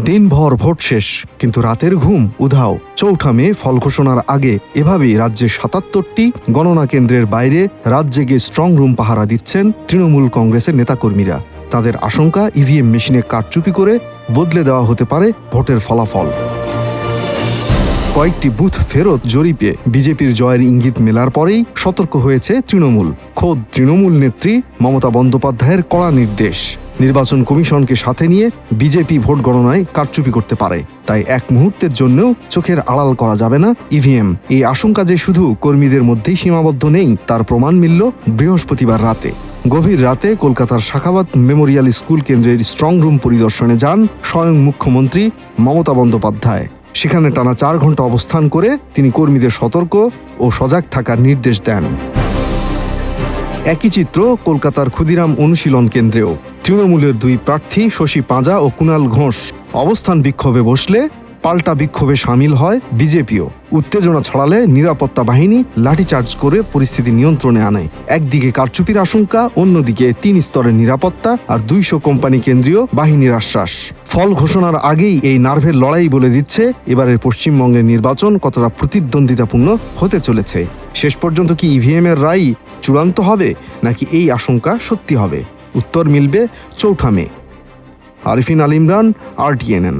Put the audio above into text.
দিনভর ভোট শেষ, কিন্তু রাতের ঘুম উধাও। ৪ মে ফল ঘোষণার আগে এভাবেই রাজ্যের ৭৭টি গণনা কেন্দ্রের বাইরে রাত জেগে স্ট্রং রুম পাহারা দিচ্ছেন তৃণমূল কংগ্রেসের নেতাকর্মীরা। তাদের আশঙ্কা, ইভিএম মেশিনে কারচুপি করে বদলে দেওয়া হতে পারে ভোটের ফলাফল। কয়েকটি বুথ ফেরত জরিপে বিজেপির জয়ের ইঙ্গিত মেলার পরেই সতর্ক হয়েছে তৃণমূল। খোদ তৃণমূল নেত্রী মমতা বন্দ্যোপাধ্যায়ের কড়া নির্দেশ, নির্বাচন কমিশনকে সাথে নিয়ে বিজেপি ভোট গণনায় কারচুপি করতে পারে, তাই এক মুহূর্তের জন্যও চোখের আড়াল করা যাবে না ইভিএম। এই আশঙ্কা যে শুধু কর্মীদের মধ্যেই সীমাবদ্ধ নেই, তার প্রমাণ মিলল বৃহস্পতিবার রাতে। গভীর রাতে কলকাতার শাখাবাদ মেমোরিয়াল স্কুল কেন্দ্রের স্ট্রং রুম পরিদর্শনে যান স্বয়ং মুখ্যমন্ত্রী মমতা বন্দ্যোপাধ্যায়। সেখানে টানা ৪ ঘন্টা অবস্থান করে তিনি কর্মীদের সতর্ক ও সজাগ থাকার নির্দেশ দেন। একই চিত্র কলকাতার ক্ষুদিরাম অনুশীলন কেন্দ্রেও। তৃণমূলের ২ প্রার্থী শশী পাঁজা ও কুণাল ঘোষ অবস্থান বিক্ষোভে বসলে পাল্টা বিক্ষোভে সামিল হয় বিজেপিও। উত্তেজনা ছড়ালে নিরাপত্তা বাহিনী লাঠিচার্জ করে পরিস্থিতি নিয়ন্ত্রণে আনে। একদিকে কারচুপির আশঙ্কা, অন্যদিকে ৩ স্তরের নিরাপত্তা আর ২০০ কোম্পানি কেন্দ্রীয় বাহিনীর আশ্বাস। ফল ঘোষণার আগেই এই নার্ভের লড়াই বলে দিচ্ছে এবারের পশ্চিমবঙ্গের নির্বাচন কতটা প্রতিদ্বন্দ্বিতাপূর্ণ হতে চলেছে। শেষ পর্যন্ত কি ইভিএম এর রায় চূড়ান্ত হবে, নাকি এই আশঙ্কা সত্যি হবে? উত্তর মিলবে ৪ মে। আরিফিন আল ইমরান, RTNN।